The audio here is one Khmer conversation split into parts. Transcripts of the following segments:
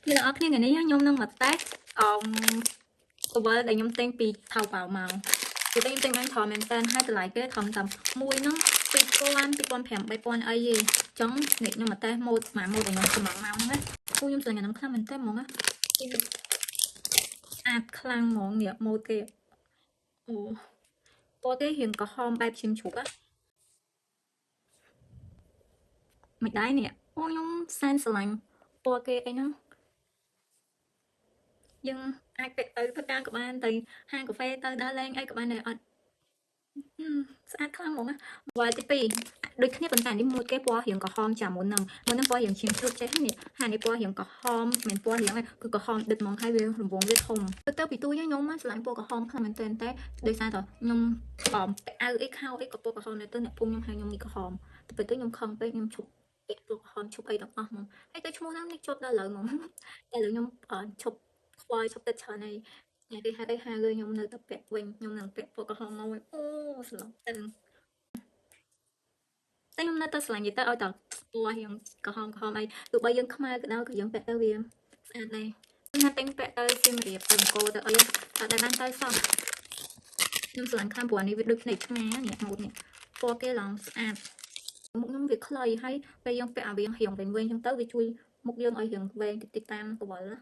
Thì là khi ngày nay nhung nâng mặt tát tôi với đây nhung tên bị thao vào màu thì tên tên anh thò mình tên hai từ lại cái thầm tầm mùi nó bị con phèm bay con ấy gì chống nghịch nhưng mà ta một mà một để nhung cầm màu nữa tôi nhung giờ ngày nắng khăn mình tên mong á khăn mong nhẹ một cái tôi cái hiện có hom bay chim chụp á mày đái nè ôi nhung sense lạnh tôi cái ấy nó nhưng ai bị tới tất cả các bạn từ hàng cà phê tới đa lên ấy các bạn nàyស្អាតខ្លាំងហ្មងណាវ៉ាទី2ដូចគ្នាប៉ុន្តែនេះមួយគេពណ៌រៀងក្រហមចាមុនហ្នឹងពណ៌រៀងឈាមជ្រូកចេះនេះហានេះពណ៌រៀងក្រហមមិនពណ៌រៀងគឺក្រហមដិតហ្មងហើយវារង្វង់វាធំទៅពីទូខ្ញុំឆ្លាញ់ពណ៌ក្រហមខ្លាំងមែនទែនតែដោយសារតែខ្ញុំអាវអីខោអីក៏ពណ៌ក្រហមដែរទៅអ្នកភូមិខ្ញុំហៅខ្ញុំនេះក្រហមទៅពេលទៅខ្ញុំខឹងពេកខ្ញុំឈប់ពាក់ពណ៌ក្រហមឈប់អីទាំងអស់ហ្មងហើយទៅឈ្មោះហ្នឹងនេះជប់ដល់ឥឡូវហ្មងតែឥឡូវខ្ញុំឈប់ខ្វល់ឈប់ទឹកច្រើនហើយគេហៅខ្ញុំនៅតែពាក់វិញខ្ញុំនឹងពាក់ពណ៌ក្រហមមកវិញអូស្លប់តែខ្ញុំនៅតែឆ្លាញ់និយាយទៅឲ្យតែពណ៌រៀងក្រហមអីទោះបីយើងខ្មៅក៏ដោយក៏យើងពាក់ទៅវាស្អាតដែរខ្ញុំតែងពាក់ទៅសៀមរាបទៅអង្គរទៅអីតែបានទៅសោះខ្ញុំឆ្លាញ់ខាងព្រោះនេះវាដូចភ្នែកឆ្ងានេះម៉ូតនេះពណ៌គេឡើងស្អាតមុខខ្ញុំវាខ្លីហើយពេលយើងពាក់អាវារៀងវិញអញ្ចឹងទៅវាជួយមុខយើងឲ្យរៀងវែងតិចតាមក្រវិលណា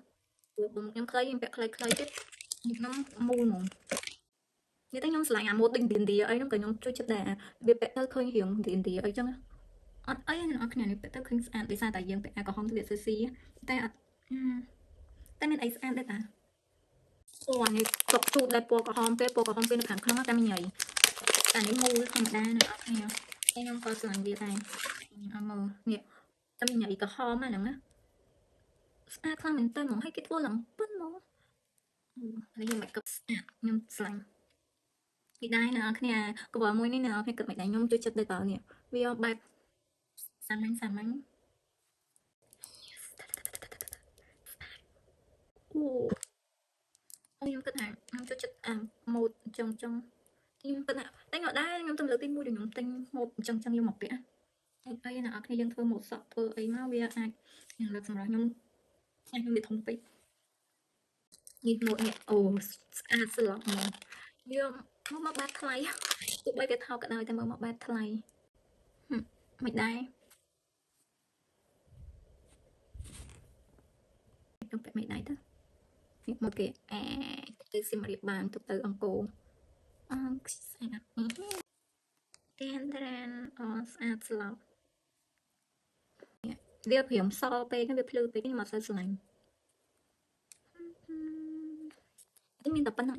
ព្រោះខ្ញុំខ្លីខ្ញុំពាក់ខ្លីទៀតមុខខ្ញុំមូលហ្មងនេះតែខ្ញុំឆ្លាញ់អាម៉ូតដូចឥណ្ឌាអីហ្នឹងក៏ខ្ញុំជួយចិត្តដែរវាពាក់ទៅឃើញរៀងឥណ្ឌាអីចឹងអត់អីអ្នកនរគ្នានេះពាក់ទៅឃើញស្អាតដោយសារតែយើងពាក់អាក្រហមទៅវាស៊ីតែអត់តែមានអីស្អាតដែរតាពណ៌នេះទុកទូដែរពណ៌ក្រហមពេលនៅខាងក្នុងតែមានញ៉ៃតែនេះមូលធម្មតាអ្នកនរគ្នាតែខ្ញុំក៏ឆ្លាញ់វាដែរអត់មើលនេះតែមានញ៉ៃក្រហមហ្នឹងណាស្អាតខ្លាំងមែនតើហ្មងឲ្យគេធ្វើឡើងប៉ិនហ្មងនេះខ្ញុំមិនគិតស្អាតខ្ញុំឆ្លាញ់ពីដែរអ្នកនរគ្នាក្បួនមួយនេះអ្នកនរគ្នាគិតមិនដែរខ្ញុំជួយចិត្តដែរតើនេះវាបែបសាមញ្ញអូខ្ញុំគិតថាខ្ញុំចូលចិត្តម៉ូតចង់ខ្ញុំគិតថាតែខ្ញុំដែរខ្ញុំទៅលើកទី1ខ្ញុំទិញម៉ូតចង់ខ្ញុំមកពាក់អីអ្នកនរគ្នាយើងធ្វើម៉ូតសក់ធ្វើអីមកវាអាចយ៉ាងលើកសម្រាប់ខ្ញុំវាធំពេកនេះម៉ូតនេះអូស្អាតស្លប់ហ្មងវាមកបាត់ថ្លៃទោះបីវាថោកក៏ដោយតែមកបាត់ថ្លៃមិនដែរខ្ញុំពាក់មិនដែរទៅនេះមកគេទៅសៀមរាបបានទៅអង្គរស្អាតតែនស្អាតស្លាប់វាព្រាមសពេកវាភ្លឺពេកខ្ញុំអត់សូវស្រឡាញ់តែមានតែប៉ុណ្្នឹង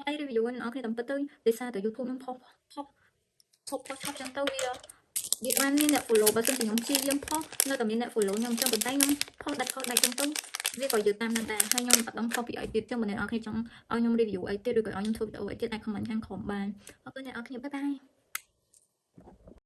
អី review អ្នកនរគ្នាតាមពិតទៅដោយសារតែ YouTube ខ្ញុំផុសចឹងទៅវាបានមានអ្នក follow បើសិនជាខ្ញុំព្យាយាមផុសនៅតែមានអ្នក follow ខ្ញុំចឹងប៉ុន្តែខ្ញុំផុសដាច់ចឹងទៅវាក៏យឺតតាមនឹងដែរហើយខ្ញុំអត់ដឹងផុសពីអីទៀតចឹងបើអ្នកនរគ្នាចង់ឲ្យខ្ញុំ review អីទៀតឬក៏ឲ្យខ្ញុំធ្វើវីដេអូអីទៀតអាច comment ខាងក្រោមបានអរគុណអ្នកនរគ្នាបាយបាយ